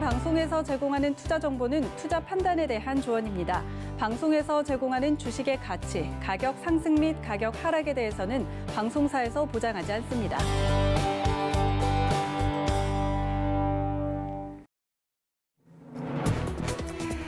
방송에서 제공하는 투자 정보는 투자 판단에 대한 조언입니다. 방송에서 제공하는 주식의 가치, 가격 상승 및 가격 하락에 대해서는 방송사에서 보장하지 않습니다.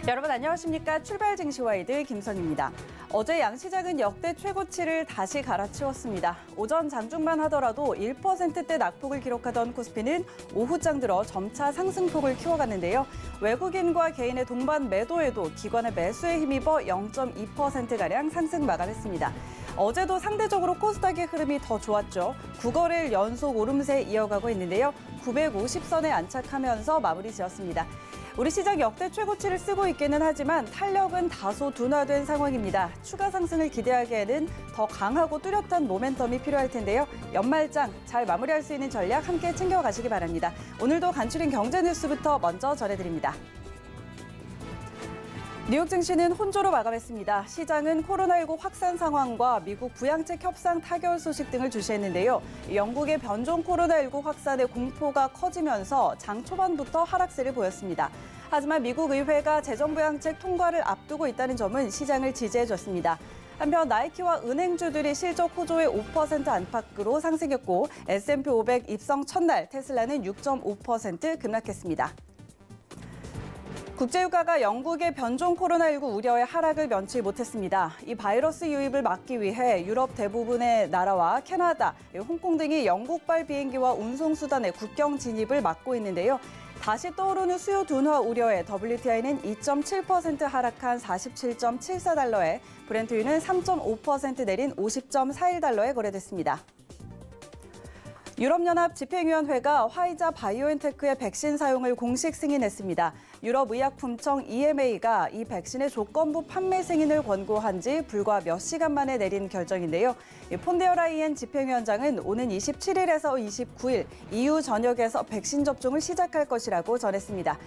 여러분 안녕하십니까? 출발 증시와이드 김선입니다. 어제 양시장은 역대 최고치를 다시 갈아치웠습니다. 오전 장중만 하더라도 1%대 낙폭을 기록하던 코스피는 오후장 들어 점차 상승폭을 키워갔는데요. 외국인과 개인의 동반 매도에도 기관의 매수에 힘입어 0.2%가량 상승 마감했습니다. 어제도 상대적으로 코스닥의 흐름이 더 좋았죠. 9거래일 연속 오름세 이어가고 있는데요. 950선에 안착하면서 마무리 지었습니다. 우리 시장 역대 최고치를 쓰고 있기는 하지만 탄력은 다소 둔화된 상황입니다. 추가 상승을 기대하기에는 더 강하고 뚜렷한 모멘텀이 필요할 텐데요. 연말장 잘 마무리할 수 있는 전략 함께 챙겨가시기 바랍니다. 오늘도 간추린 경제 뉴스부터 먼저 전해드립니다. 뉴욕 증시는 혼조로 마감했습니다. 시장은 코로나19 확산 상황과 미국 부양책 협상 타결 소식 등을 주시했는데요. 영국의 변종 코로나19 확산의 공포가 커지면서 장 초반부터 하락세를 보였습니다. 하지만 미국 의회가 재정부양책 통과를 앞두고 있다는 점은 시장을 지지해줬습니다. 한편 나이키와 은행주들이 실적 호조의 5% 안팎으로 상승했고 S&P 500 입성 첫날 테슬라는 6.5% 급락했습니다. 국제유가가 영국의 변종 코로나19 우려의 하락을 면치 못했습니다. 이 바이러스 유입을 막기 위해 유럽 대부분의 나라와 캐나다, 홍콩 등이 영국발 비행기와 운송수단의 국경 진입을 막고 있는데요. 다시 떠오르는 수요 둔화 우려에 WTI는 2.7% 하락한 47.74달러에 브렌트유는 3.5% 내린 50.41달러에 거래됐습니다. 유럽연합 집행위원회가 화이자 바이오엔테크의 백신 사용을 공식 승인했습니다. 유럽의약품청 EMA가 이 백신의 조건부 판매 승인을 권고한 지 불과 몇 시간 만에 내린 결정인데요. 폰데어 라이엔 집행위원장은 오는 27일에서 29일 EU 전역에서 백신 접종을 시작할 것이라고 전했습니다.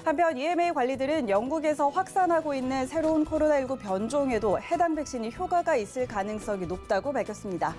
한편 EMA 관리들은 영국에서 확산하고 있는 새로운 코로나19 변종에도 해당 백신이 효과가 있을 가능성이 높다고 밝혔습니다.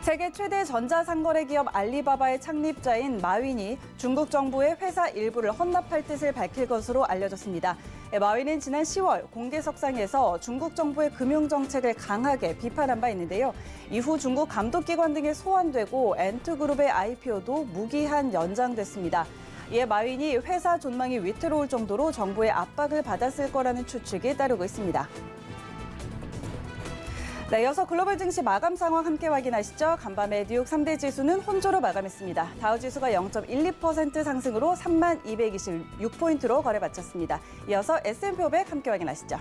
세계 최대 전자상거래 기업 알리바바의 창립자인 마윈이 중국 정부의 회사 일부를 헌납할 뜻을 밝힐 것으로 알려졌습니다. 마윈은 지난 10월 공개석상에서 중국 정부의 금융정책을 강하게 비판한 바 있는데요. 이후 중국 감독기관 등에 소환되고 엔트그룹의 IPO도 무기한 연장됐습니다. 이에 마윈이 회사 존망이 위태로울 정도로 정부의 압박을 받았을 거라는 추측이 따르고 있습니다. 네, 이어서 글로벌 증시 마감 상황 함께 확인하시죠. 간밤에 뉴욕 3대 지수는 혼조로 마감했습니다. 다우지수가 0.12% 상승으로 3226포인트로 거래 마쳤습니다. 이어서 S&P 500 함께 확인하시죠.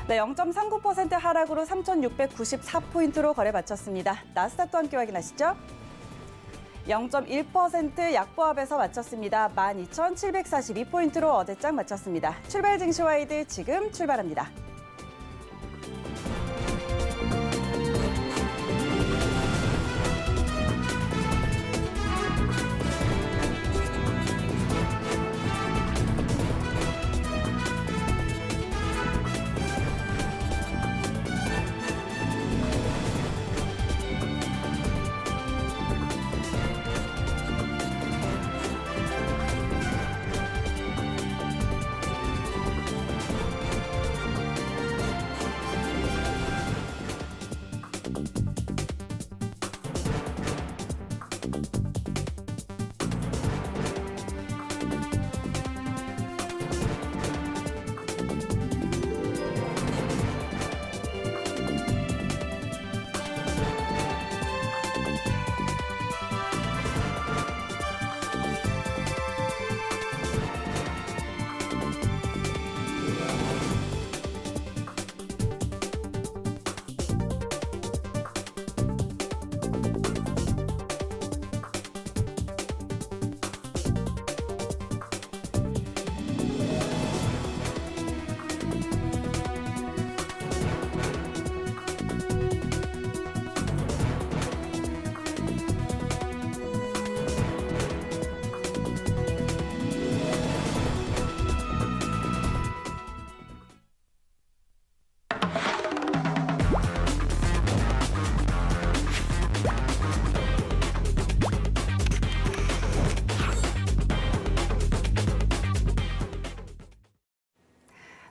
네, 0.39% 하락으로 3694포인트로 거래 마쳤습니다. 나스닥도 함께 확인하시죠. 0.1% 약보합에서 마쳤습니다. 12,742포인트로 어제장 마쳤습니다. 출발 증시와이드 지금 출발합니다.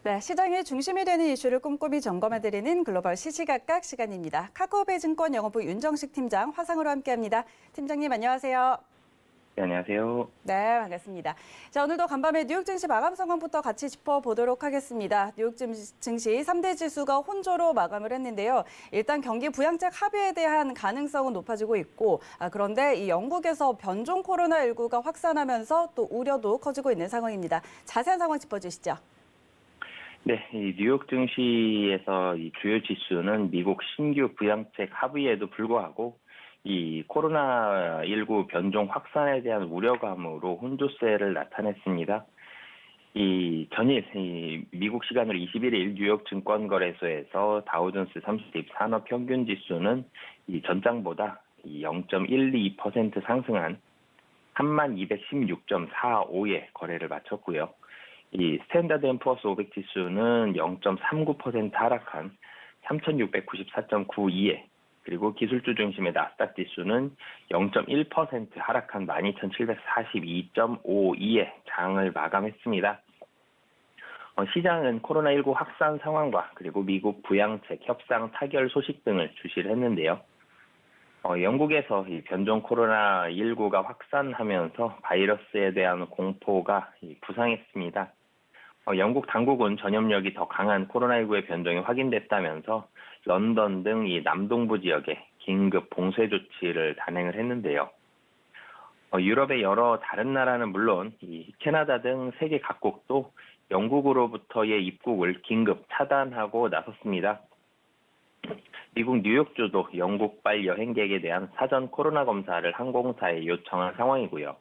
네, 시장의 중심이 되는 이슈를 꼼꼼히 점검해드리는 글로벌 시시각각 시간입니다. 카카오페이 증권 영업부 윤정식 팀장 화상으로 함께합니다. 팀장님 안녕하세요. 네, 안녕하세요. 네, 반갑습니다. 자, 오늘도 간밤에 뉴욕 증시 마감 상황부터 같이 짚어보도록 하겠습니다. 뉴욕 증시 3대 지수가 혼조로 마감을 했는데요. 일단 경기 부양책 합의에 대한 가능성은 높아지고 있고, 그런데 이 영국에서 변종 코로나19가 확산하면서 또 우려도 커지고 있는 상황입니다. 자세한 상황 짚어주시죠. 네, 이 뉴욕 증시에서 이 주요 지수는 미국 신규 부양책 합의에도 불구하고 이 코로나19 변종 확산에 대한 우려감으로 혼조세를 나타냈습니다. 이 전일 미국 시간으로 21일 뉴욕 증권거래소에서 다우존스 30 산업 평균 지수는 이 전장보다 0.12% 상승한 3216.45에 거래를 마쳤고요. 이 스탠다드 앤 푸어스 500 지수는 0.39% 하락한 3694.92에, 그리고 기술주 중심의 나스닥 지수는 0.1% 하락한 12742.52에 장을 마감했습니다. 시장은 코로나19 확산 상황과 그리고 미국 부양책 협상 타결 소식 등을 주시를 했는데요. 영국에서 이 변종 코로나19가 확산하면서 바이러스에 대한 공포가 부상했습니다. 영국 당국은 전염력이 더 강한 코로나19의 변종이 확인됐다면서 런던 등 이 남동부 지역에 긴급 봉쇄 조치를 단행을 했는데요. 유럽의 여러 다른 나라는 물론 이 캐나다 등 세계 각국도 영국으로부터의 입국을 긴급 차단하고 나섰습니다. 미국 뉴욕주도 영국발 여행객에 대한 사전 코로나 검사를 항공사에 요청한 상황이고요.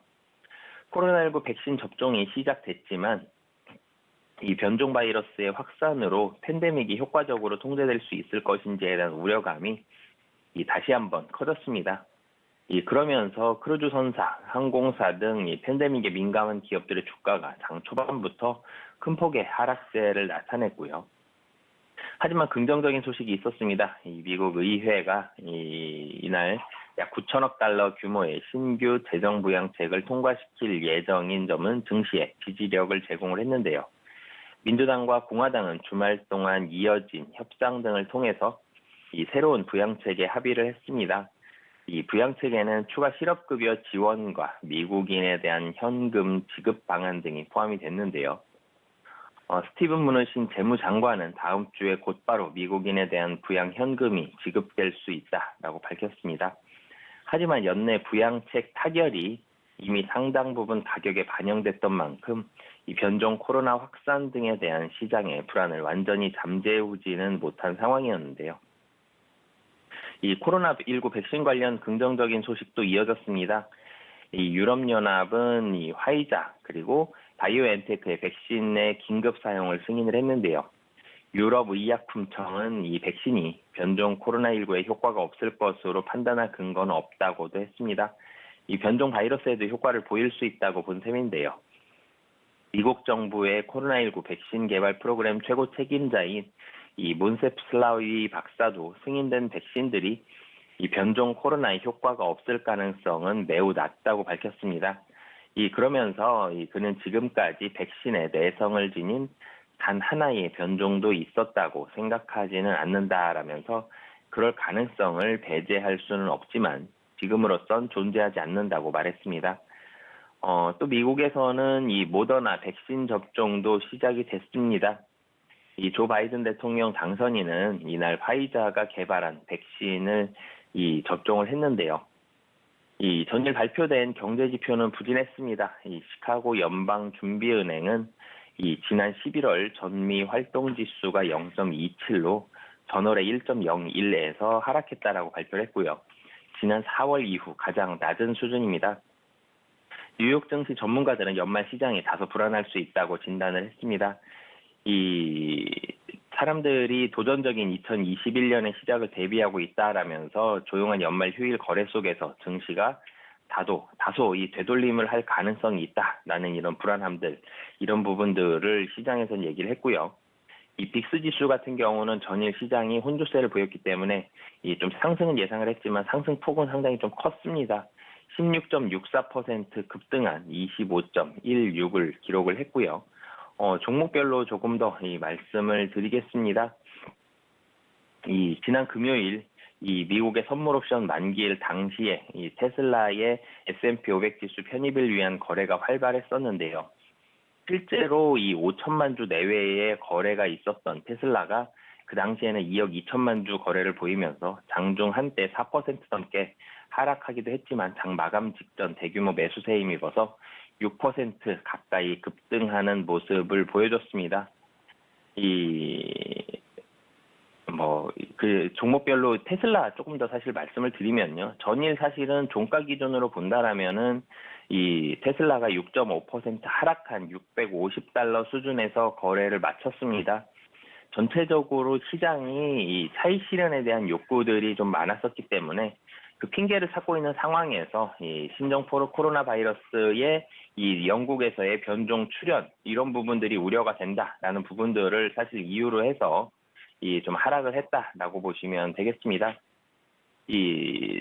코로나19 백신 접종이 시작됐지만 이 변종 바이러스의 확산으로 팬데믹이 효과적으로 통제될 수 있을 것인지에 대한 우려감이 다시 한번 커졌습니다. 그러면서 크루즈 선사, 항공사 등 이 팬데믹에 민감한 기업들의 주가가 장 초반부터 큰 폭의 하락세를 나타냈고요. 하지만 긍정적인 소식이 있었습니다. 미국 의회가 이날 약 9천억 달러 규모의 신규 재정 부양책을 통과시킬 예정인 점은 증시에 지지력을 제공을 했는데요. 민주당과 공화당은 주말 동안 이어진 협상 등을 통해서 이 새로운 부양책에 합의를 했습니다. 이 부양책에는 추가 실업급여 지원과 미국인에 대한 현금 지급 방안 등이 포함이 됐는데요. 스티븐 무너신 재무장관은 다음 주에 곧바로 미국인에 대한 부양 현금이 지급될 수 있다라고 밝혔습니다. 하지만 연내 부양책 타결이 이미 상당 부분 가격에 반영됐던 만큼 이 변종 코로나 확산 등에 대한 시장의 불안을 완전히 잠재우지는 못한 상황이었는데요. 이 코로나19 백신 관련 긍정적인 소식도 이어졌습니다. 이 유럽연합은 이 화이자 그리고 바이오엔테크의 백신의 긴급 사용을 승인을 했는데요. 유럽의약품청은 이 백신이 변종 코로나19에 효과가 없을 것으로 판단할 근거는 없다고도 했습니다. 이 변종 바이러스에도 효과를 보일 수 있다고 본 셈인데요. 미국 정부의 코로나19 백신 개발 프로그램 최고 책임자인 이 몬세프 슬라위 박사도 승인된 백신들이 이 변종 코로나의 효과가 없을 가능성은 매우 낮다고 밝혔습니다. 그러면서 그는 지금까지 백신에 내성을 지닌 단 하나의 변종도 있었다고 생각하지는 않는다라면서 그럴 가능성을 배제할 수는 없지만 지금으로선 존재하지 않는다고 말했습니다. 또 미국에서는 이 모더나 백신 접종도 시작이 됐습니다. 이 조 바이든 대통령 당선인은 이날 화이자가 개발한 백신을 접종을 했는데요. 전일 발표된 경제 지표는 부진했습니다. 시카고 연방준비은행은 지난 11월 전미 활동 지수가 0.27로 전월에 1.01에서 하락했다라고 발표를 했고요. 지난 4월 이후 가장 낮은 수준입니다. 뉴욕 증시 전문가들은 연말 시장이 다소 불안할 수 있다고 진단을 했습니다. 사람들이 도전적인 2021년의 시작을 대비하고 있다라면서 조용한 연말 휴일 거래 속에서 증시가 다소 이 되돌림을 할 가능성이 있다라는 이런 불안함들, 이런 부분들을 시장에서는 얘기를 했고요. 이 빅스 지수 같은 경우는 전일 시장이 혼조세를 보였기 때문에 좀 상승은 예상을 했지만 상승폭은 상당히 좀 컸습니다. 16.64% 급등한 25.16을 기록을 했고요. 종목별로 조금 더 이 말씀을 드리겠습니다. 이 지난 금요일 이 미국의 선물 옵션 만기일 당시에 이 테슬라의 S&P 500 지수 편입을 위한 거래가 활발했었는데요. 실제로 이 5천만 주 내외의 거래가 있었던 테슬라가 그 당시에는 2억 2천만 주 거래를 보이면서 장중 한때 4% 넘게 하락하기도 했지만 장 마감 직전 대규모 매수세에 힘입어서 6% 가까이 급등하는 모습을 보여줬습니다. 그 종목별로 테슬라 조금 더 사실 말씀을 드리면요. 전일 사실은 종가 기준으로 본다라면은 이 테슬라가 6.5% 하락한 $650 수준에서 거래를 마쳤습니다. 전체적으로 시장이 이 차익 실현에 대한 욕구들이 좀 많았었기 때문에 그 핑계를 찾고 있는 상황에서 이 신종 코로나 바이러스의 이 영국에서의 변종 출현 이런 부분들이 우려가 된다라는 부분들을 사실 이유로 해서 이 좀 하락을 했다라고 보시면 되겠습니다.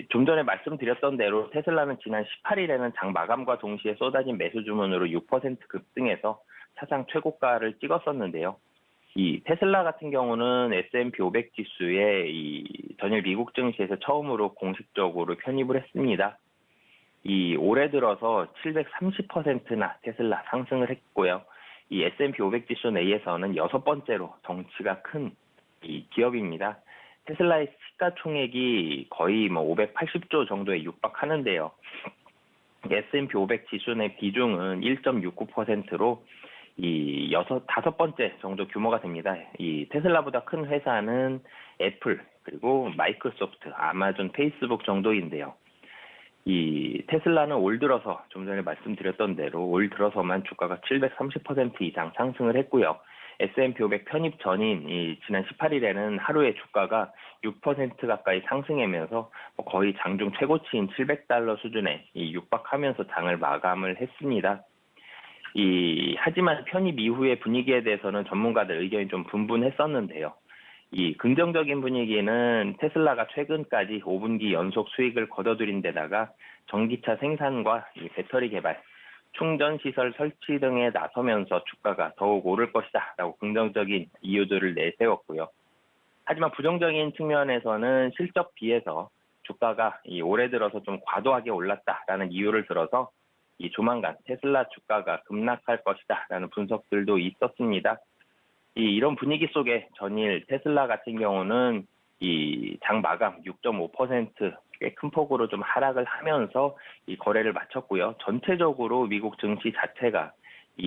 좀 전에 말씀드렸던 대로 테슬라는 지난 18일에는 장 마감과 동시에 쏟아진 매수 주문으로 6% 급등해서 사상 최고가를 찍었었는데요. 이 테슬라 같은 경우는 S&P 500 지수에 이 전일 미국 증시에서 처음으로 공식적으로 편입을 했습니다. 이 올해 들어서 730%나 테슬라 상승을 했고요. 이 S&P 500 지수 내에서는 6번째로 덩치가 큰 이 기업입니다. 테슬라의 시가총액이 거의 580조 정도에 육박하는데요. S&P 500 지수 내 비중은 1.69%로 이 5번째 정도 규모가 됩니다. 이 테슬라보다 큰 회사는 애플, 그리고 마이크로소프트, 아마존, 페이스북 정도인데요. 이 테슬라는 올 들어서 좀 전에 말씀드렸던 대로 올 들어서만 주가가 730% 이상 상승을 했고요. S&P 500 편입 전인 이 지난 18일에는 하루에 주가가 6% 가까이 상승하면서 거의 장중 최고치인 $700 수준에 육박하면서 장을 마감을 했습니다. 하지만 편입 이후의 분위기에 대해서는 전문가들 의견이 좀 분분했었는데요. 이 긍정적인 분위기는 테슬라가 최근까지 5분기 연속 수익을 거둬들인 데다가 전기차 생산과 이 배터리 개발, 충전 시설 설치 등에 나서면서 주가가 더욱 오를 것이다 라고 긍정적인 이유들을 내세웠고요. 하지만 부정적인 측면에서는 실적 비해서 주가가 올해 들어서 좀 과도하게 올랐다라는 이유를 들어서 조만간 테슬라 주가가 급락할 것이다라는 분석들도 있었습니다. 이런 분위기 속에 전일 테슬라 같은 경우는 장 마감 6.5% 꽤 큰 폭으로 좀 하락을 하면서 거래를 마쳤고요. 전체적으로 미국 증시 자체가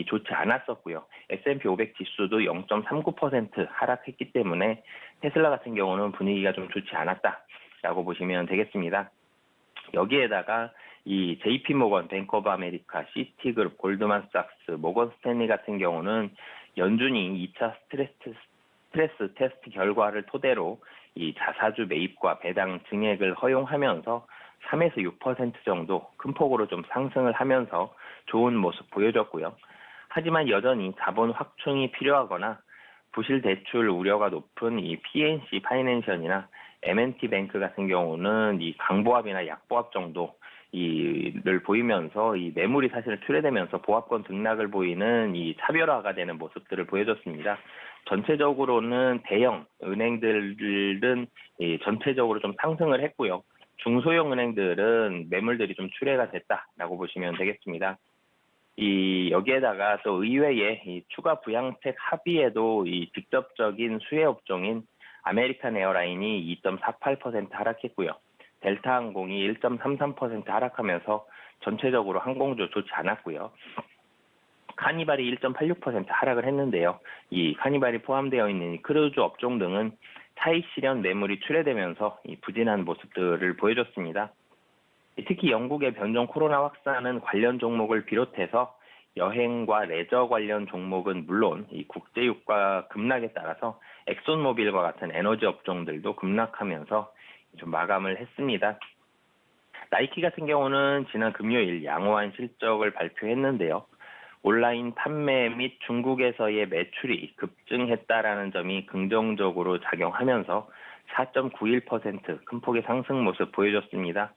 좋지 않았었고요. S&P 500 지수도 0.39% 하락했기 때문에 테슬라 같은 경우는 분위기가 좀 좋지 않았다라고 보시면 되겠습니다. 여기에다가 JP 모건, 뱅크 오브 아메리카, 시티그룹, 골드만삭스, 모건 스탠리 같은 경우는 연준이 2차 스트레스 테스트 결과를 토대로 자사주 매입과 배당 증액을 허용하면서 3에서 6% 정도 큰 폭으로 좀 상승을 하면서 좋은 모습 보여줬고요. 하지만 여전히 자본 확충이 필요하거나 부실 대출 우려가 높은 PNC 파이낸셜이나 M&T 뱅크 같은 경우는 강보합이나 약보합 정도 를 보이면서 매물이 사실 출회되면서 보합권 등락을 보이는 차별화가 되는 모습들을 보여줬습니다. 전체적으로는 대형 은행들은 전체적으로 좀 상승을 했고요. 중소형 은행들은 매물들이 좀 출회가 됐다라고 보시면 되겠습니다. 여기에다가 또 의외의 추가 부양책 합의에도 직접적인 수혜 업종인 아메리칸 에어라인이 2.48% 하락했고요. 델타항공이 1.33% 하락하면서 전체적으로 항공주 좋지 않았고요. 카니발이 1.86% 하락을 했는데요. 카니발이 포함되어 있는 크루즈 업종 등은 차익 실현 매물이 출회되면서 부진한 모습들을 보여줬습니다. 특히 영국의 변종 코로나 확산은 관련 종목을 비롯해서 여행과 레저 관련 종목은 물론 국제유가 급락에 따라서 엑손모빌과 같은 에너지 업종들도 급락하면서 좀 마감을 했습니다. 나이키 같은 경우는 지난 금요일 양호한 실적을 발표했는데요. 온라인 판매 및 중국에서의 매출이 급증했다라는 점이 긍정적으로 작용하면서 4.91% 큰 폭의 상승 모습 보여줬습니다.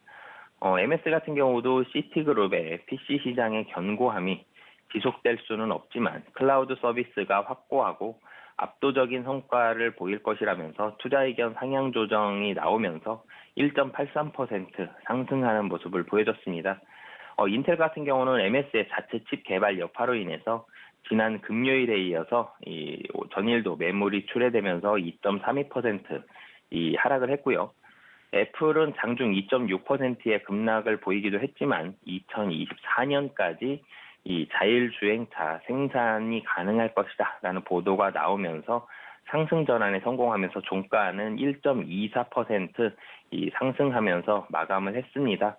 MS 같은 경우도 시티그룹의 PC 시장의 견고함이 지속될 수는 없지만 클라우드 서비스가 확고하고 압도적인 성과를 보일 것이라면서 투자 의견 상향 조정이 나오면서 1.83% 상승하는 모습을 보여줬습니다. 인텔 같은 경우는 MS의 자체 칩 개발 여파로 인해서 지난 금요일에 이어서 전일도 매물이 출회되면서 2.32% 하락을 했고요. 애플은 장중 2.6%의 급락을 보이기도 했지만 2024년까지 이 자율주행차 생산이 가능할 것이다라는 보도가 나오면서 상승 전환에 성공하면서 종가는 1.24% 상승하면서 마감을 했습니다.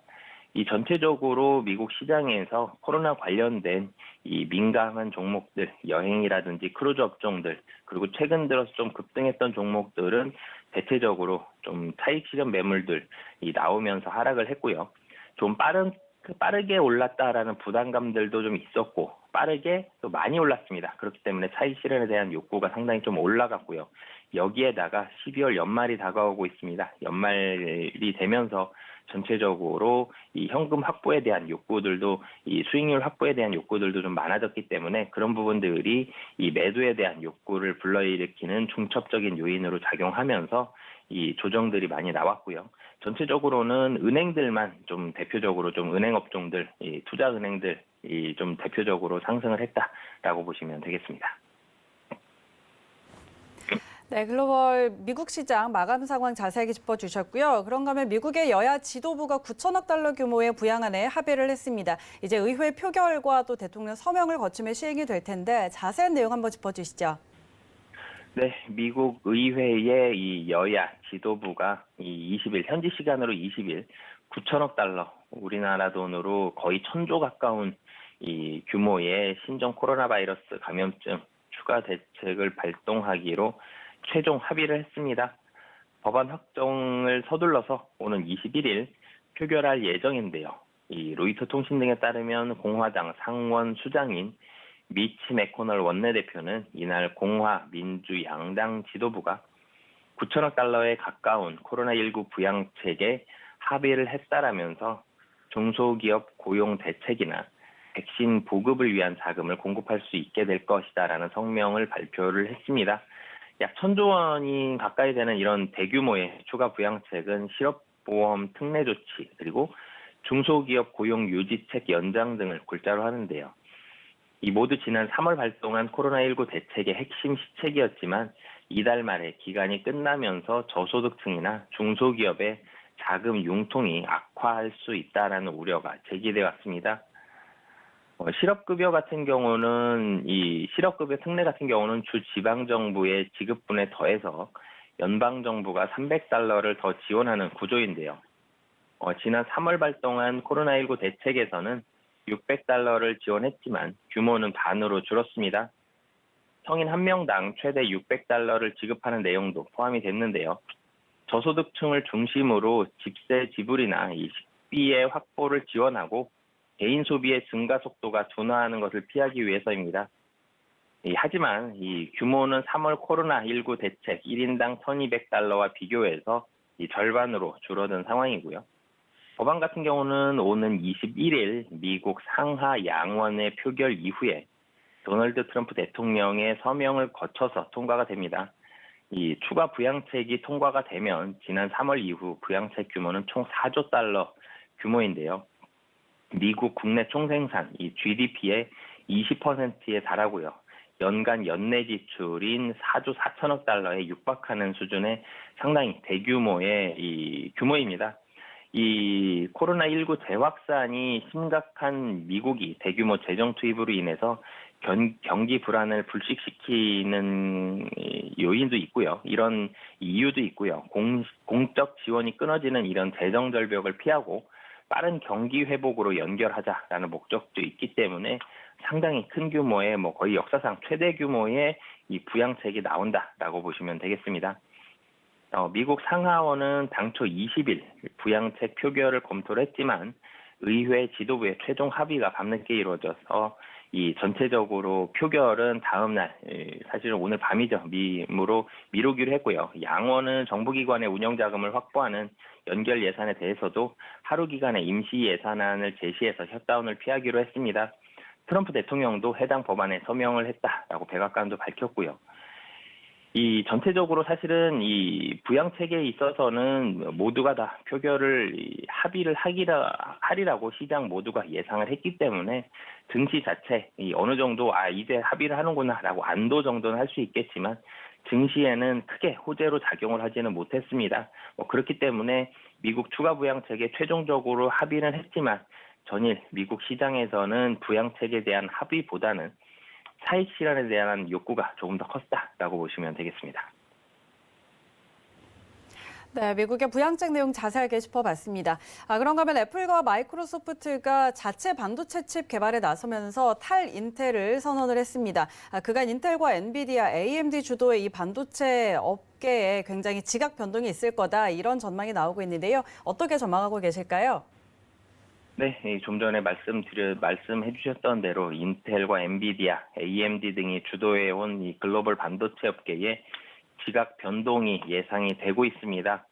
이 전체적으로 미국 시장에서 코로나 관련된 이 민감한 종목들, 여행이라든지 크루즈 업종들, 그리고 최근 들어서 좀 급등했던 종목들은 대체적으로 좀 차익 실현 매물들이 나오면서 하락을 했고요. 좀 빠르게 올랐다라는 부담감들도 좀 있었고, 빠르게 또 많이 올랐습니다. 그렇기 때문에 차익 실현에 대한 욕구가 상당히 좀 올라갔고요. 여기에다가 12월 연말이 다가오고 있습니다. 연말이 되면서 전체적으로 이 현금 확보에 대한 욕구들도, 이 수익률 확보에 대한 욕구들도 좀 많아졌기 때문에 그런 부분들이 이 매도에 대한 욕구를 불러일으키는 중첩적인 요인으로 작용하면서 이 조정들이 많이 나왔고요. 전체적으로는 은행들만 좀 대표적으로 좀 은행 업종들, 이 투자 은행들이 좀 대표적으로 상승을 했다라고 보시면 되겠습니다. 네, 글로벌 미국 시장 마감 상황 자세하게 짚어주셨고요. 그런가 하면 미국의 여야 지도부가 9천억 달러 규모의 부양안에 합의를 했습니다. 이제 의회 표결과 또 대통령 서명을 거치며 시행이 될 텐데 자세한 내용 한번 짚어주시죠. 네, 미국 의회의 이 여야 지도부가 이 20일, 현지 시간으로 20일 9천억 달러, 우리나라 돈으로 거의 1,000조 가까운 이 규모의 신종 코로나 바이러스 감염증 추가 대책을 발동하기로 최종 합의를 했습니다. 법안 확정을 서둘러서 오는 21일 표결할 예정인데요. 이 로이터 통신 등에 따르면 공화당 상원 수장인 미치 매코널 원내대표는 이날 공화, 민주 양당 지도부가 9천억 달러에 가까운 코로나19 부양책에 합의를 했다라면서 중소기업 고용 대책이나 백신 보급을 위한 자금을 공급할 수 있게 될 것이다라는 성명을 발표를 했습니다. 약 1,000조 원이 가까이 되는 이런 대규모의 추가 부양책은 실업보험 특례 조치, 그리고 중소기업 고용 유지책 연장 등을 골자로 하는데요. 이 모두 지난 3월 발동한 코로나19 대책의 핵심 시책이었지만 이달 말에 기간이 끝나면서 저소득층이나 중소기업의 자금 융통이 악화할 수 있다라는 우려가 제기돼 왔습니다. 실업급여 같은 경우는 이 실업급여 특례 같은 경우는 주 지방정부의 지급분에 더해서 연방정부가 300달러를 더 지원하는 구조인데요. 지난 3월 발동한 코로나19 대책에서는 600달러를 지원했지만 규모는 반으로 줄었습니다. 성인 1명당 최대 600달러를 지급하는 내용도 포함이 됐는데요. 저소득층을 중심으로 집세 지불이나 이 식비의 확보를 지원하고 개인 소비의 증가 속도가 둔화하는 것을 피하기 위해서입니다. 하지만 이 규모는 3월 코로나19 대책 1인당 1,200달러와 비교해서 이 절반으로 줄어든 상황이고요. 법안 같은 경우는 오는 21일 미국 상하 양원의 표결 이후에 도널드 트럼프 대통령의 서명을 거쳐서 통과가 됩니다. 이 추가 부양책이 통과가 되면 지난 3월 이후 부양책 규모는 총 4조 달러 규모인데요. 미국 국내 총생산, 이 GDP의 20%에 달하고요. 연간 연내 지출인 4조 4천억 달러에 육박하는 수준의 상당히 대규모의 이 규모입니다. 이 코로나19 재확산이 심각한 미국이 대규모 재정 투입으로 인해서 경기 불안을 불식시키는 요인도 있고요. 이런 이유도 있고요. 공적 지원이 끊어지는 이런 재정 절벽을 피하고 빠른 경기 회복으로 연결하자라는 목적도 있기 때문에 상당히 큰 규모의 거의 역사상 최대 규모의 이 부양책이 나온다라고 보시면 되겠습니다. 미국 상하원은 당초 20일 부양책 표결을 검토를 했지만 의회 지도부의 최종 합의가 밤늦게 이루어져서 이 전체적으로 표결은 다음 날, 사실은 오늘 밤이죠. 미루기로 했고요. 양원은 정부기관의 운영자금을 확보하는 연결 예산에 대해서도 하루 기간의 임시 예산안을 제시해서 셧다운을 피하기로 했습니다. 트럼프 대통령도 해당 법안에 서명을 했다라고 백악관도 밝혔고요. 이 전체적으로 사실은 이 부양 체계에 있어서는 모두가 다 표결을 합의를 하리라고 시장 모두가 예상을 했기 때문에 증시 자체 어느 정도 이제 합의를 하는구나라고 안도 정도는 할 수 있겠지만 증시에는 크게 호재로 작용을 하지는 못했습니다. 그렇기 때문에 미국 추가 부양 체계 최종적으로 합의는 했지만 전일 미국 시장에서는 부양 체계에 대한 합의보다는 차익 실현에 대한 욕구가 조금 더 컸다라고 보시면 되겠습니다. 네, 미국의 부양책 내용 자세하게 짚어봤습니다. 그런가 하면 애플과 마이크로소프트가 자체 반도체 칩 개발에 나서면서 탈인텔을 선언을 했습니다. 그간 인텔과 엔비디아, AMD 주도의 이 반도체 업계에 굉장히 지각 변동이 있을 거다 이런 전망이 나오고 있는데요. 어떻게 전망하고 계실까요? 네, 좀 전에 말씀해 주셨던 대로 인텔과 엔비디아, AMD 등이 주도해온 이 글로벌 반도체 업계에 지각 변동이 예상이 되고 있습니다.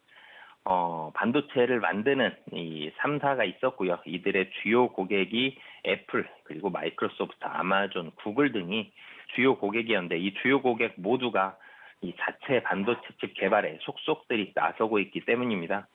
반도체를 만드는 이 3사가 있었고요. 이들의 주요 고객이 애플, 그리고 마이크로소프트, 아마존, 구글 등이 주요 고객이었는데 이 주요 고객 모두가 이 자체 반도체 칩 개발에 속속들이 나서고 있기 때문입니다.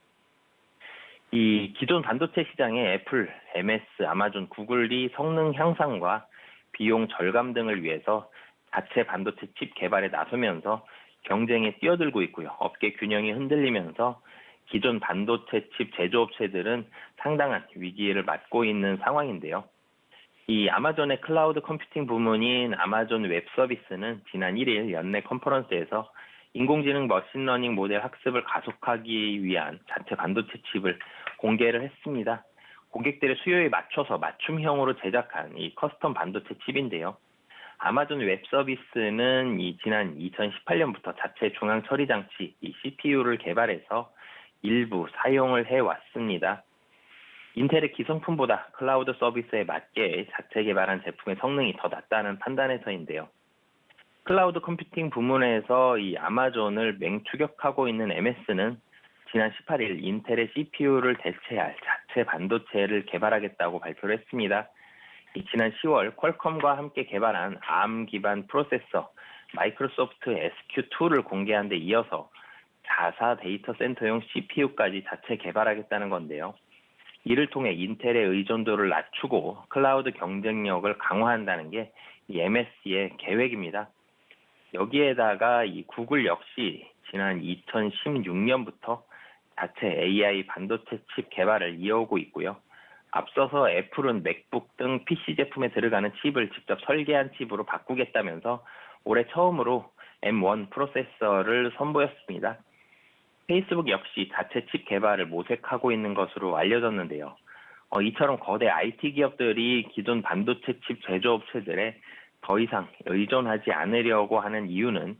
이 기존 반도체 시장에 애플, MS, 아마존, 구글이 성능 향상과 비용 절감 등을 위해서 자체 반도체 칩 개발에 나서면서 경쟁에 뛰어들고 있고요. 업계 균형이 흔들리면서 기존 반도체 칩 제조업체들은 상당한 위기를 맞고 있는 상황인데요. 이 아마존의 클라우드 컴퓨팅 부문인 아마존 웹 서비스는 지난 1일 연내 컨퍼런스에서 인공지능 머신러닝 모델 학습을 가속하기 위한 자체 반도체 칩을 공개를 했습니다. 고객들의 수요에 맞춰서 맞춤형으로 제작한 이 커스텀 반도체 칩인데요. 아마존 웹 서비스는 지난 2018년부터 자체 중앙 처리 장치 이 CPU를 개발해서 일부 사용을 해왔습니다. 인텔의 기성품보다 클라우드 서비스에 맞게 자체 개발한 제품의 성능이 더 낮다는 판단에서인데요. 클라우드 컴퓨팅 부문에서 이 아마존을 맹추격하고 있는 MS는 지난 18일 인텔의 CPU를 대체할 자체 반도체를 개발하겠다고 발표를 했습니다. 지난 10월 퀄컴과 함께 개발한 ARM 기반 프로세서 마이크로소프트 SQ2를 공개한 데 이어서 자사 데이터 센터용 CPU까지 자체 개발하겠다는 건데요. 이를 통해 인텔의 의존도를 낮추고 클라우드 경쟁력을 강화한다는 게 이 MS의 계획입니다. 여기에다가 이 구글 역시 지난 2016년부터 자체 AI 반도체 칩 개발을 이어오고 있고요. 앞서서 애플은 맥북 등 PC 제품에 들어가는 칩을 직접 설계한 칩으로 바꾸겠다면서 올해 처음으로 M1 프로세서를 선보였습니다. 페이스북 역시 자체 칩 개발을 모색하고 있는 것으로 알려졌는데요. 이처럼 거대 IT 기업들이 기존 반도체 칩 제조업체들에 더 이상 의존하지 않으려고 하는 이유는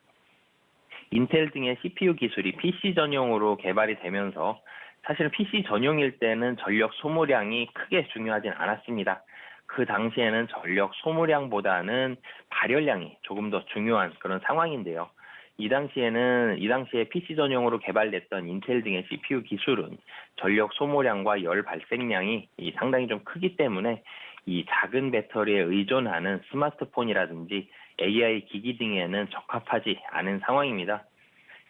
인텔 등의 CPU 기술이 PC 전용으로 개발이 되면서 사실 PC 전용일 때는 전력 소모량이 크게 중요하진 않았습니다. 그 당시에는 전력 소모량보다는 발열량이 조금 더 중요한 그런 상황인데요. 이 당시에 PC 전용으로 개발됐던 인텔 등의 CPU 기술은 전력 소모량과 열 발생량이 상당히 좀 크기 때문에 이 작은 배터리에 의존하는 스마트폰이라든지 AI 기기 등에는 적합하지 않은 상황입니다.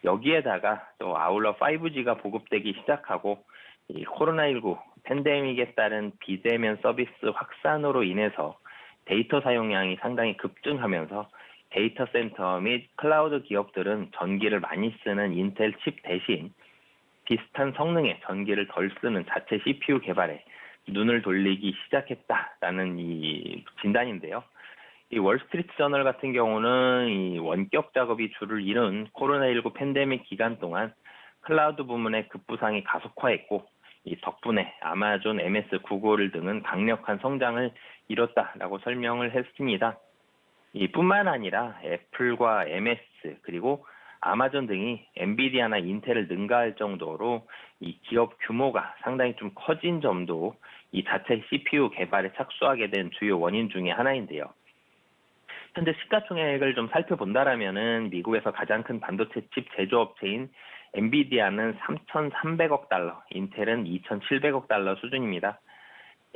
여기에다가 또 아울러 5G가 보급되기 시작하고 이 코로나19 팬데믹에 따른 비대면 서비스 확산으로 인해서 데이터 사용량이 상당히 급증하면서 데이터 센터 및 클라우드 기업들은 전기를 많이 쓰는 인텔 칩 대신 비슷한 성능의 전기를 덜 쓰는 자체 CPU 개발에 눈을 돌리기 시작했다라는 이 진단인데요. 이 월스트리트 저널 같은 경우는 이 원격 작업이 주를 이룬 코로나19 팬데믹 기간 동안 클라우드 부문의 급부상이 가속화했고 이 덕분에 아마존, MS, 구글 등은 강력한 성장을 이뤘다라고 설명을 했습니다. 뿐만 아니라 애플과 MS 그리고 아마존 등이 엔비디아나 인텔을 능가할 정도로 이 기업 규모가 상당히 좀 커진 점도 이 자체 CPU 개발에 착수하게 된 주요 원인 중에 하나인데요. 현재 시가총액을 좀 살펴본다라면은 미국에서 가장 큰 반도체 칩 제조업체인 엔비디아는 3,300억 달러, 인텔은 2,700억 달러 수준입니다.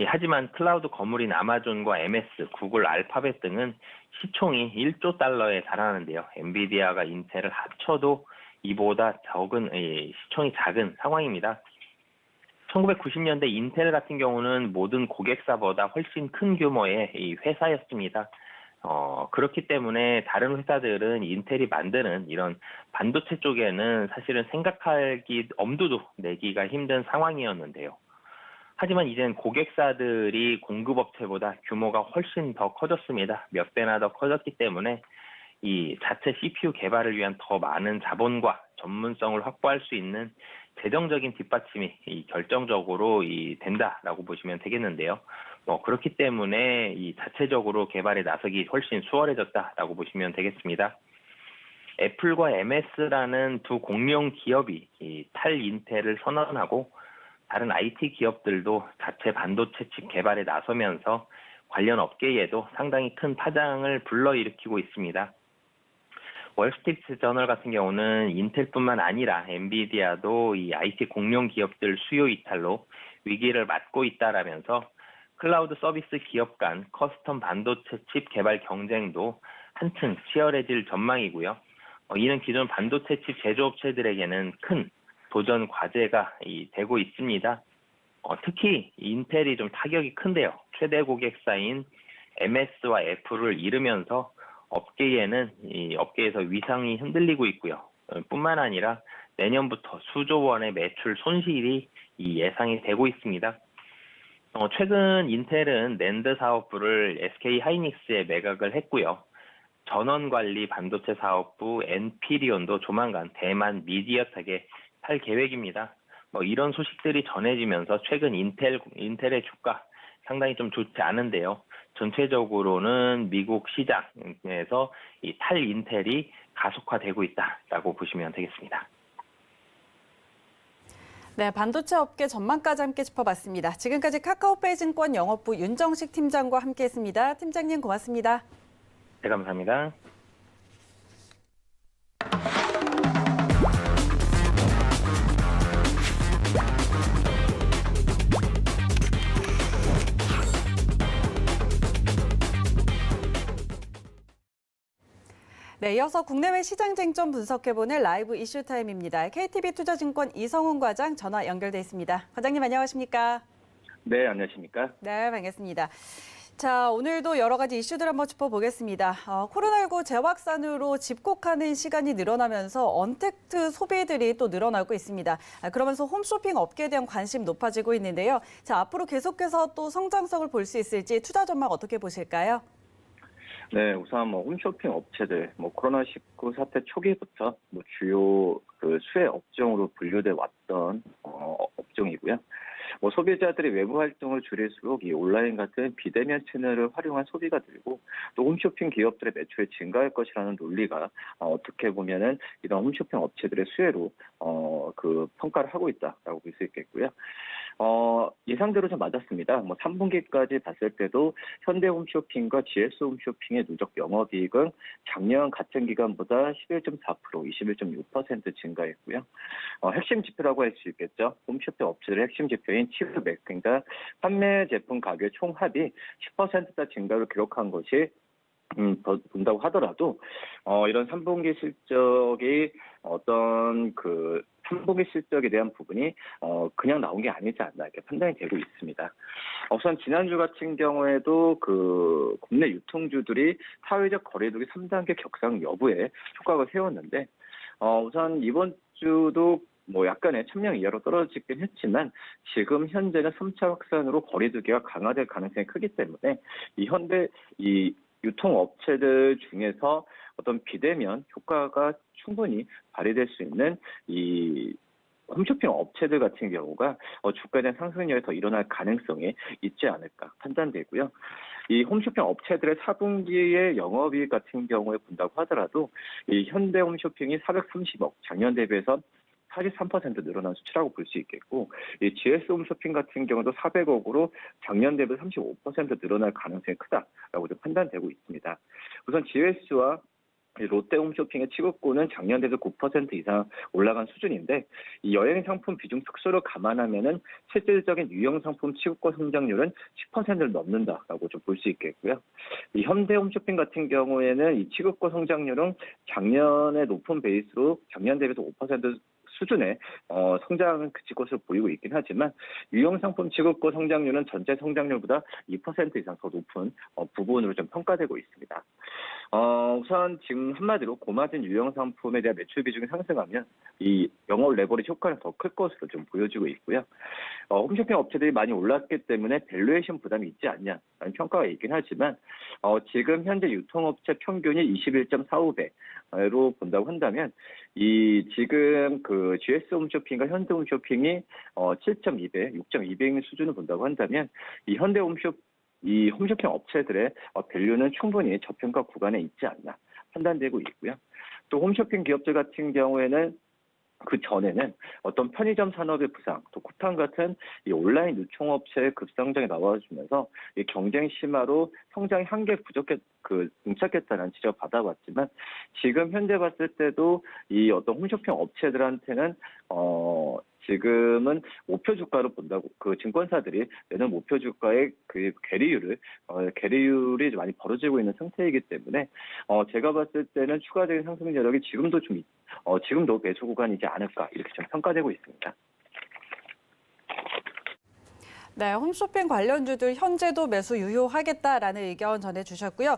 하지만 클라우드 거물인 아마존과 MS, 구글, 알파벳 등은 시총이 1조 달러에 달하는데요. 엔비디아가 인텔을 합쳐도 이보다 시총이 작은 상황입니다. 1990년대 인텔 같은 경우는 모든 고객사보다 훨씬 큰 규모의 이 회사였습니다. 그렇기 때문에 다른 회사들은 인텔이 만드는 이런 반도체 쪽에는 사실은 엄두도 내기가 힘든 상황이었는데요. 하지만 이젠 고객사들이 공급업체보다 규모가 훨씬 더 커졌습니다. 몇 배나 더 커졌기 때문에 이 자체 CPU 개발을 위한 더 많은 자본과 전문성을 확보할 수 있는 재정적인 뒷받침이 결정적으로 된다라고 보시면 되겠는데요. 그렇기 때문에 이 자체적으로 개발에 나서기 훨씬 수월해졌다라고 보시면 되겠습니다. 애플과 MS라는 두 공룡 기업이 이 탈인텔을 선언하고 다른 IT 기업들도 자체 반도체 칩 개발에 나서면서 관련 업계에도 상당히 큰 파장을 불러일으키고 있습니다. 월스트리트 저널 같은 경우는 인텔뿐만 아니라 엔비디아도 이 IT 공룡 기업들 수요 이탈로 위기를 맞고 있다라면서 클라우드 서비스 기업 간 커스텀 반도체 칩 개발 경쟁도 한층 치열해질 전망이고요. 이는 기존 반도체 칩 제조업체들에게는 큰 도전 과제가 되고 있습니다. 특히 인텔이 좀 타격이 큰데요. 최대 고객사인 MS와 애플을 잃으면서 업계에서 위상이 흔들리고 있고요. 뿐만 아니라 내년부터 수조 원의 매출 손실이 예상이 되고 있습니다. 최근 인텔은 낸드 사업부를 SK 하이닉스에 매각을 했고요. 전원관리 반도체 사업부 엔피리온도 조만간 대만 미디어텍에 팔 계획입니다. 이런 소식들이 전해지면서 최근 인텔의 주가 상당히 좀 좋지 않은데요. 전체적으로는 미국 시장에서 이 탈인텔이 가속화되고 있다라고 보시면 되겠습니다. 네, 반도체 업계 전망까지 함께 짚어봤습니다. 지금까지 카카오페이 증권 영업부 윤정식 팀장과 함께했습니다. 팀장님 고맙습니다. 네, 감사합니다. 네, 이어서 국내외 시장 쟁점 분석해보는 라이브 이슈 타임입니다. KTB투자증권 이성훈 과장 전화 연결돼 있습니다. 과장님 안녕하십니까? 네, 안녕하십니까? 네, 반갑습니다. 자, 오늘도 여러 가지 이슈들 한번 짚어보겠습니다. 코로나19 재확산으로 집콕하는 시간이 늘어나면서 언택트 소비들이 또 늘어나고 있습니다. 그러면서 홈쇼핑 업계에 대한 관심 높아지고 있는데요. 자, 앞으로 계속해서 또 성장성을 볼 수 있을지 투자 전망 어떻게 보실까요? 네, 우선 홈쇼핑 업체들, 코로나19 사태 초기부터 주요 수혜 업종으로 분류돼 왔던 업종이고요. 소비자들이 외부 활동을 줄일수록 이 온라인 같은 비대면 채널을 활용한 소비가 늘고 또 홈쇼핑 기업들의 매출이 증가할 것이라는 논리가 어떻게 보면은 이런 홈쇼핑 업체들의 수혜로 평가를 하고 있다라고 볼 수 있겠고요. 예상대로 좀 맞았습니다. 3분기까지 봤을 때도 현대홈쇼핑과 GS홈쇼핑의 누적 영업이익은 작년 같은 기간보다 11.4%, 21.6% 증가했고요. 핵심 지표라고 할 수 있겠죠. 홈쇼핑 업체들의 핵심 지표인 치프 매크인가 판매 제품 가격 총합이 10%다 증가를 기록한 것이 본다고 하더라도 이런 3분기 실적이 어떤 3분기 실적에 대한 부분이 그냥 나온 게 아니지 않나 이렇게 판단이 되고 있습니다. 우선 지난주 같은 경우에도 국내 유통주들이 사회적 거리두기 3단계 격상 여부에 효과를 세웠는데 우선 이번 주도 약간의 1,000명 이하로 떨어지긴 했지만 지금 현재는 3차 확산으로 거리두기가 강화될 가능성이 크기 때문에 이 유통업체들 중에서 어떤 비대면 효과가 충분히 발휘될 수 있는 이 홈쇼핑 업체들 같은 경우가 주가에 대한 상승률이 더 일어날 가능성이 있지 않을까 판단되고요. 이 홈쇼핑 업체들의 4분기의 영업이익 같은 경우에 본다고 하더라도 이 현대홈쇼핑이 430억, 작년 대비해서 43% 늘어난 수치라고 볼 수 있겠고, 이 GS홈쇼핑 같은 경우도 400억으로 작년 대비 35% 늘어날 가능성이 크다라고 판단되고 있습니다. 우선 GS와 이 롯데 홈쇼핑의 취급고는 작년 대비 9% 이상 올라간 수준인데 이 여행 상품 비중 축소를 감안하면은 실질적인 유형 상품 취급고 성장률은 10%를 넘는다라고 좀 볼 수 있겠고요. 이 현대 홈쇼핑 같은 경우에는 이 취급고 성장률은 작년에 높은 베이스로 작년 대비해서 5% 수준의 성장은 그칠 것으로 보이고 있긴 하지만 유형 상품 취급고 성장률은 전체 성장률보다 2% 이상 더 높은 부분으로 좀 평가되고 있습니다. 우선 지금 한마디로 고마진 유형 상품에 대한 매출 비중이 상승하면 이 영업 레버리지 효과는 더 클 것으로 좀 보여지고 있고요. 홈쇼핑 업체들이 많이 올랐기 때문에 밸류에이션 부담이 있지 않냐라는 평가가 있긴 하지만 지금 현재 유통업체 평균이 21.45배로 본다고 한다면 이 지금 그 GS 홈쇼핑과 현대 홈쇼핑이 7.2배, 6.2배인 수준을 본다고 한다면 이 현대 홈쇼핑 업체들의 밸류는 충분히 저평가 구간에 있지 않나 판단되고 있고요. 또 홈쇼핑 기업들 같은 경우에는 그 전에는 어떤 편의점 산업의 부상, 또 쿠팡 같은 이 온라인 유통업체의 급성장이 나와주면서 이 경쟁 심화로 성장의 한계 봉착했다는 지적 받아왔지만 지금 현재 봤을 때도 이 어떤 홈쇼핑 업체들한테는 지금은 목표 주가로 본다고 그 증권사들이 내는 목표 주가의 그 괴리율이 많이 벌어지고 있는 상태이기 때문에 제가 봤을 때는 추가적인 상승 여력이 지금도 매수 구간이지 않을까 이렇게 좀 평가되고 있습니다. 네, 홈쇼핑 관련주들 현재도 매수 유효하겠다라는 의견 전해주셨고요.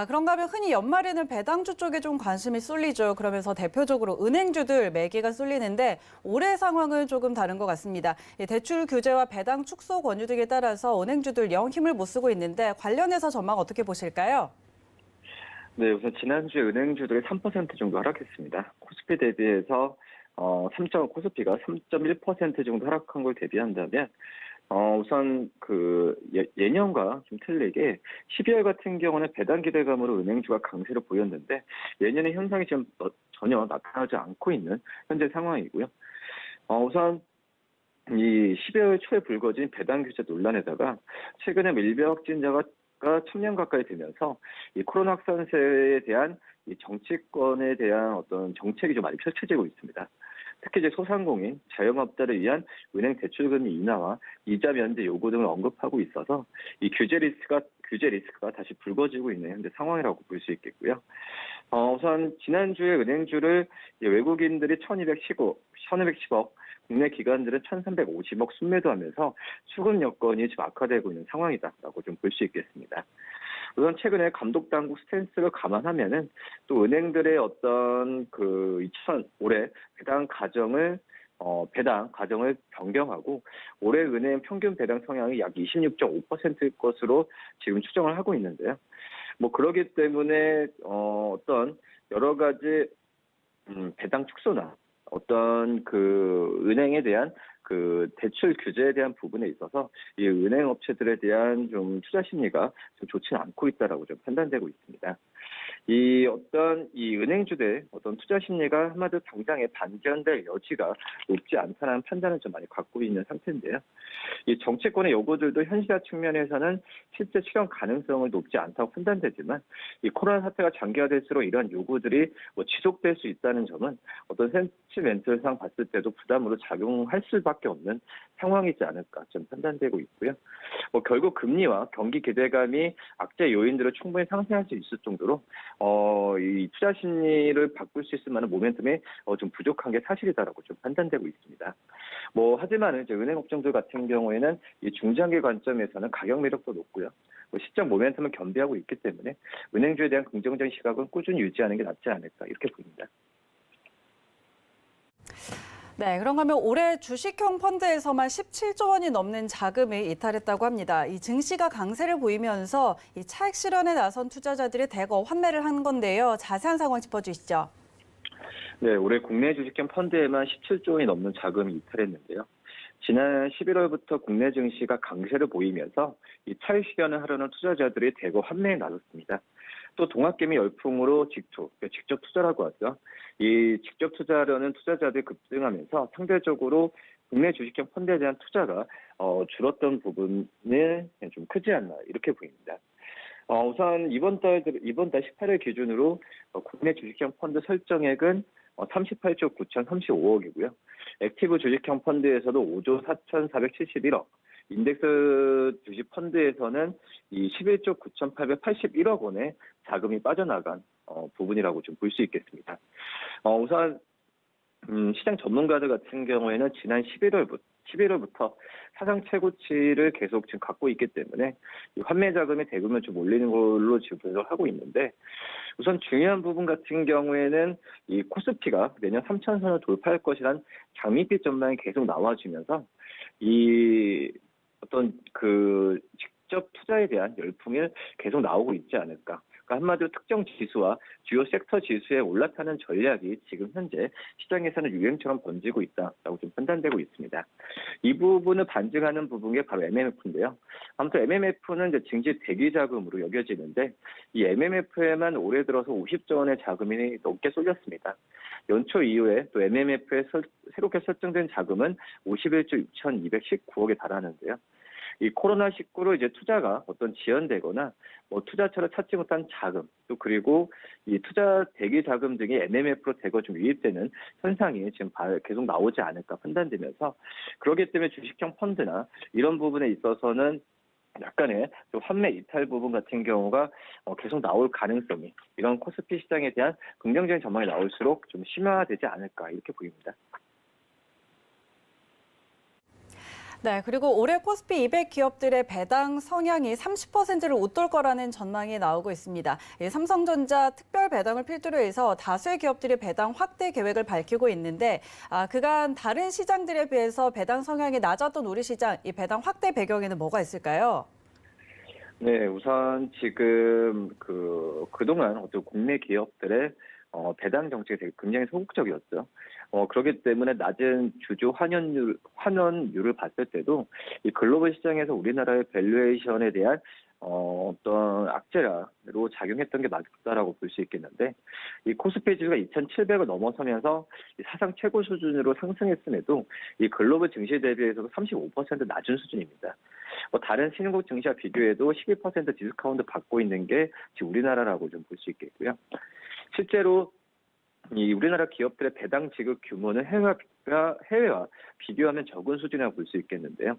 그런가 하면 흔히 연말에는 배당주 쪽에 좀 관심이 쏠리죠. 그러면서 대표적으로 은행주들 매기가 쏠리는데 올해 상황은 조금 다른 것 같습니다. 대출 규제와 배당 축소 권유 등에 따라서 은행주들 영 힘을 못 쓰고 있는데 관련해서 전망 어떻게 보실까요? 네, 우선 지난주에 은행주들이 3% 정도 하락했습니다. 코스피 대비해서 코스피가 3.1% 정도 하락한 걸 대비한다면 우선 예년과 좀 틀리게 12월 같은 경우는 배당 기대감으로 은행주가 강세를 보였는데 예년의 현상이 지금 전혀 나타나지 않고 있는 현재 상황이고요. 우선 이 12월 초에 불거진 배당 규제 논란에다가 최근에 밀배 확진자가 1000명 가까이 되면서 이 코로나 확산세에 대한 이 정치권에 대한 어떤 정책이 좀 많이 펼쳐지고 있습니다. 특히 이제 소상공인, 자영업자를 위한 은행 대출금리 인하와 이자 면제 요구 등을 언급하고 있어서 이 규제 리스크가 다시 불거지고 있는 현재 상황이라고 볼 수 있겠고요. 우선 지난주에 은행주를 외국인들이 1,210억, 국내 기관들은 1,350억 순매도하면서 수급 여건이 지금 악화되고 있는 상황이다라고 좀 볼 수 있겠습니다. 우선 최근에 감독 당국 스탠스를 감안하면은 또 은행들의 어떤 올해 배당 가정을 변경하고 올해 은행 평균 배당 성향이 약 26.5%일 것으로 지금 추정을 하고 있는데요. 그러기 때문에 어떤 여러 가지 배당 축소나 어떤 은행에 대한 대출 규제에 대한 부분에 있어서 이 은행 업체들에 대한 좀 투자 심리가 좀 좋지는 않고 있다라고 좀 판단되고 있습니다. 이 은행주들 어떤 투자 심리가 한마디로 당장에 반전될 여지가 높지 않다는 판단을 좀 많이 갖고 있는 상태인데요. 이 정치권의 요구들도 현실화 측면에서는 실제 실현 가능성은 높지 않다고 판단되지만 이 코로나 사태가 장기화될수록 이러한 요구들이 지속될 수 있다는 점은 어떤 센티멘트상 봤을 때도 부담으로 작용할 수밖에 없는 상황이지 않을까 좀 판단되고 있고요. 결국 금리와 경기 기대감이 악재 요인들을 충분히 상쇄할 수 있을 정도로 이 투자 심리를 바꿀 수 있을 만한 모멘텀이 좀 부족한 게 사실이다라고 좀 판단되고 있습니다. 하지만 이제 은행 업종들 같은 경우에는 이 중장기 관점에서는 가격 매력도 높고요. 시장 모멘텀을 겸비하고 있기 때문에 은행주에 대한 긍정적인 시각은 꾸준히 유지하는 게 낫지 않을까 이렇게 보입니다. 네, 그런가 하면 올해 주식형 펀드에서만 17조 원이 넘는 자금이 이탈했다고 합니다. 이 증시가 강세를 보이면서 이 차익 실현에 나선 투자자들이 대거 환매를 한 건데요. 자세한 상황 짚어주시죠. 네, 올해 국내 주식형 펀드에만 17조 원이 넘는 자금이 이탈했는데요. 지난 11월부터 국내 증시가 강세를 보이면서 이 차익 실현을 하려는 투자자들이 대거 환매에 나섰습니다. 또 동학개미 열풍으로 직접 투자라고 하죠. 이 직접 투자하려는 투자자들이 급증하면서 상대적으로 국내 주식형 펀드에 대한 투자가 줄었던 부분은 좀 크지 않나 이렇게 보입니다. 우선 이번 달 18일 기준으로 국내 주식형 펀드 설정액은 38조 9,035억이고요. 액티브 주식형 펀드에서도 5조 4,471억, 인덱스 주식 펀드에서는 이 11조 9,881억 원의 자금이 빠져나간 부분이라고 좀 볼 수 있겠습니다. 우선 시장 전문가들 같은 경우에는 지난 11월부터 사상 최고치를 계속 지금 갖고 있기 때문에 이 환매 자금의 대금을 좀 올리는 걸로 지금 분석을 하고 있는데, 우선 중요한 부분 같은 경우에는 이 코스피가 내년 3,000선을 돌파할 것이란 장밋빛 전망이 계속 나와주면서 이 어떤 그 직접 투자에 대한 열풍이 계속 나오고 있지 않을까. 그러니까 한마디로 특정 지수와 주요 섹터 지수에 올라타는 전략이 지금 현재 시장에서는 유행처럼 번지고 있다라고 좀 판단되고 있습니다. 이 부분을 반증하는 부분이 바로 MMF인데요. 아무튼 MMF는 이제 증시 대기 자금으로 여겨지는데, 이 MMF에만 올해 들어서 50조 원의 자금이 넘게 쏠렸습니다. 연초 이후에 또 MMF에 새롭게 설정된 자금은 51조 6,219억에 달하는데요. 이 코로나19로 이제 투자가 어떤 지연되거나 투자처를 찾지 못한 자금, 또 그리고 이 투자 대기 자금 등이 MMF로 대거 좀 유입되는 현상이 지금 계속 나오지 않을까 판단되면서, 그렇기 때문에 주식형 펀드나 이런 부분에 있어서는 약간의 좀 환매 이탈 부분 같은 경우가 계속 나올 가능성이, 이런 코스피 시장에 대한 긍정적인 전망이 나올수록 좀 심화되지 않을까 이렇게 보입니다. 네, 그리고 올해 코스피 200 기업들의 배당 성향이 30%를 웃돌 거라는 전망이 나오고 있습니다. 삼성전자 특별 배당을 필두로 해서 다수의 기업들이 배당 확대 계획을 밝히고 있는데, 그간 다른 시장들에 비해서 배당 성향이 낮았던 우리 시장, 이 배당 확대 배경에는 뭐가 있을까요? 네, 우선 지금 그동안 어떤 국내 기업들의 배당 정책이 되게 굉장히 소극적이었죠. 그렇기 때문에 낮은 주주 환원율을 봤을 때도 이 글로벌 시장에서 우리나라의 밸류에이션에 대한 어떤 악재로 작용했던 게 맞다라고 볼 수 있겠는데, 이 코스피 지수가 2,700을 넘어서면서 이 사상 최고 수준으로 상승했음에도 이 글로벌 증시 대비해서도 35% 낮은 수준입니다. 다른 신흥국 증시와 비교해도 12% 디스카운트 받고 있는 게 지금 우리나라라고 좀 볼 수 있겠고요. 실제로 이 우리나라 기업들의 배당 지급 규모는 해외와 비교하면 적은 수준이라고 볼 수 있겠는데요.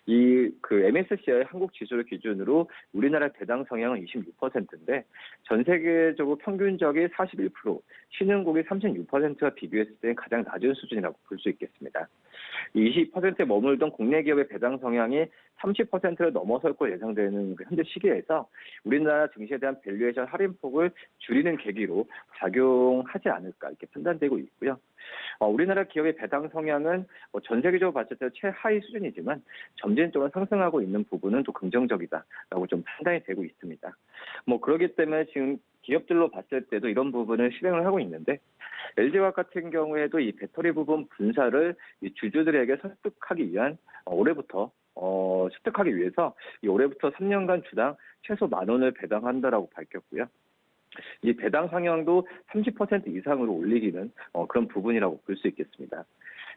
MSCI 한국 지수를 기준으로 우리나라 배당 성향은 26%인데 전 세계적으로 평균적이 41%, 신흥국이 36%와 비교했을 때 가장 낮은 수준이라고 볼 수 있겠습니다. 20%에 머물던 국내 기업의 배당 성향이 30%를 넘어설 걸 예상되는 현재 시기에서 우리나라 증시에 대한 밸류에이션 할인폭을 줄이는 계기로 작용하지 않을까 이렇게 판단되고 있고요. 우리나라 기업의 배당 성향은 전 세계적으로 봤을 때 최하위 수준이지만 점진적으로 상승하고 있는 부분은 또 긍정적이다라고 좀 판단이 되고 있습니다. 그렇기 때문에 지금 기업들로 봤을 때도 이런 부분을 실행을 하고 있는데, LG화학 같은 경우에도 이 배터리 부분 분사를 이 주주들에게 설득하기 위해서 올해부터 3년간 주당 최소 10,000원을 배당한다라고 밝혔고요. 이 배당 상향도 30% 이상으로 올리기는 그런 부분이라고 볼 수 있겠습니다.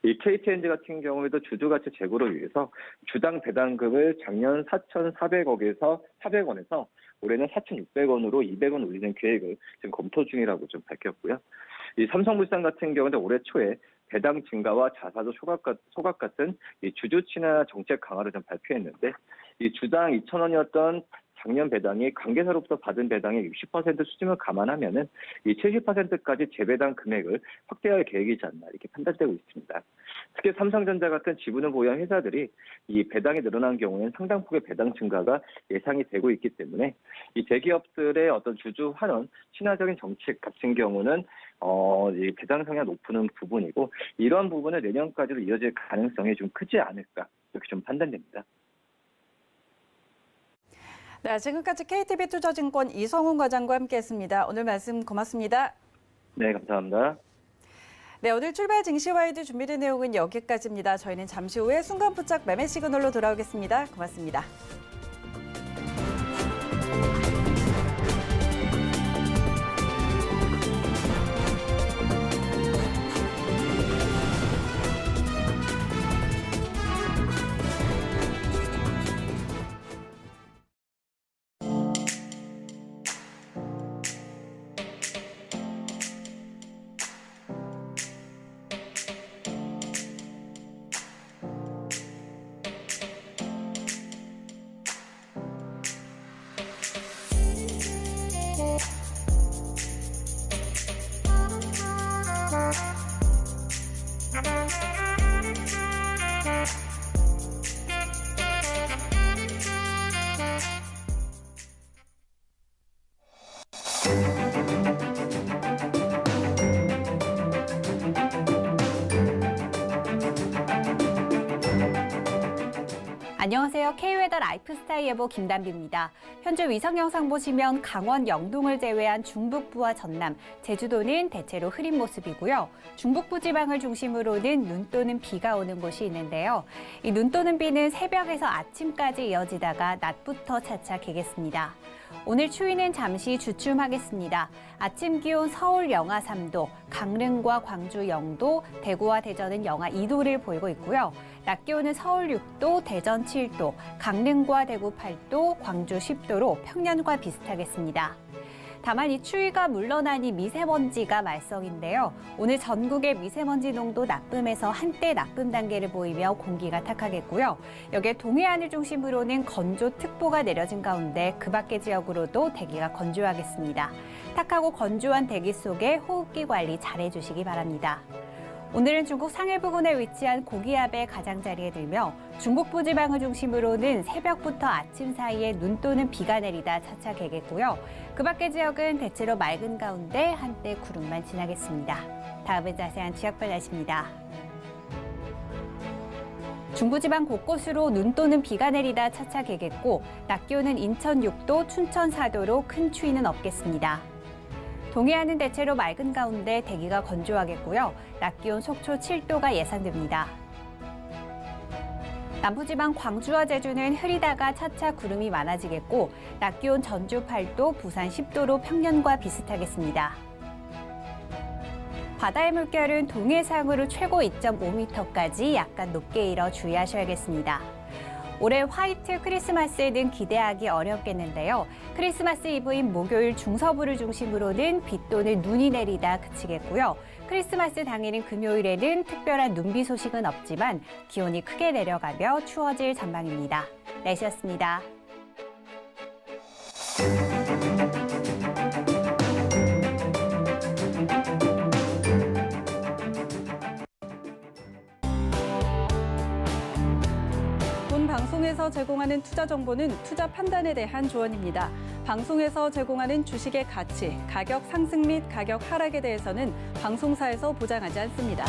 이 KTNG 같은 경우에도 주주가치 제고를 위해서 주당 배당금을 작년 4,400원에서 올해는 4,600원으로 200원 올리는 계획을 지금 검토 중이라고 좀 밝혔고요. 이 삼성물산 같은 경우는 올해 초에 배당 증가와 자사주 소각 같은 이 주주 친화 정책 강화를 좀 발표했는데, 이 주당 2,000원이었던 작년 배당이 관계사로부터 받은 배당의 60% 수준을 감안하면은 이 70%까지 재배당 금액을 확대할 계획이지 않나 이렇게 판단되고 있습니다. 특히 삼성전자 같은 지분을 보유한 회사들이 이 배당이 늘어난 경우에는 상당폭의 배당 증가가 예상이 되고 있기 때문에 이 대기업들의 어떤 주주 환원 친화적인 정책 같은 경우는 이 배당 성향 높은 부분이고, 이런 부분은 내년까지도 이어질 가능성이 좀 크지 않을까 이렇게 좀 판단됩니다. 네, 지금까지 KTB투자증권 이성훈 과장과 함께했습니다. 오늘 말씀 고맙습니다. 네, 감사합니다. 네, 오늘 출발 증시와이드 준비된 내용은 여기까지입니다. 저희는 잠시 후에 순간부착 매매 시그널로 돌아오겠습니다. 고맙습니다. 안녕하세요. K웨더 라이프스타일 예보 김단비입니다. 현재 위성 영상 보시면 강원 영동을 제외한 중북부와 전남, 제주도는 대체로 흐린 모습이고요. 중북부 지방을 중심으로는 눈 또는 비가 오는 곳이 있는데요. 이 눈 또는 비는 새벽에서 아침까지 이어지다가 낮부터 차차 개겠습니다. 오늘 추위는 잠시 주춤하겠습니다. 아침 기온 서울 영하 3도, 강릉과 광주 0도, 대구와 대전은 영하 2도를 보이고 있고요. 낮 기온은 서울 6도, 대전 7도, 강릉과 대구 8도, 광주 10도로 평년과 비슷하겠습니다. 다만 이 추위가 물러나니 미세먼지가 말썽인데요. 오늘 전국의 미세먼지 농도 나쁨에서 한때 나쁨 단계를 보이며 공기가 탁하겠고요. 여기에 동해안을 중심으로는 건조특보가 내려진 가운데 그 밖의 지역으로도 대기가 건조하겠습니다. 탁하고 건조한 대기 속에 호흡기 관리 잘해주시기 바랍니다. 오늘은 중국 상해 부근에 위치한 고기압의 가장자리에 들며 중북부 지방을 중심으로는 새벽부터 아침 사이에 눈 또는 비가 내리다 차차 개겠고요. 그 밖의 지역은 대체로 맑은 가운데 한때 구름만 지나겠습니다. 다음은 자세한 지역별 날씨입니다. 중부지방 곳곳으로 눈 또는 비가 내리다 차차 개겠고 낮 기온은 인천 6도, 춘천 4도로 큰 추위는 없겠습니다. 동해안은 대체로 맑은 가운데 대기가 건조하겠고요. 낮 기온 속초 7도가 예상됩니다. 남부지방 광주와 제주는 흐리다가 차차 구름이 많아지겠고 낮 기온 전주 8도, 부산 10도로 평년과 비슷하겠습니다. 바다의 물결은 동해상으로 최고 2.5m까지 약간 높게 일어 주의하셔야겠습니다. 올해 화이트 크리스마스에는 기대하기 어렵겠는데요. 크리스마스 이브인 목요일 중서부를 중심으로는 비 또는 눈이 내리다 그치겠고요. 크리스마스 당일인 금요일에는 특별한 눈비 소식은 없지만 기온이 크게 내려가며 추워질 전망입니다. 날씨였습니다. 본 방송에서 제공하는 투자 정보는 투자 판단에 대한 조언입니다. 방송에서 제공하는 주식의 가치, 가격 상승 및 가격 하락에 대해서는 방송사에서 보장하지 않습니다.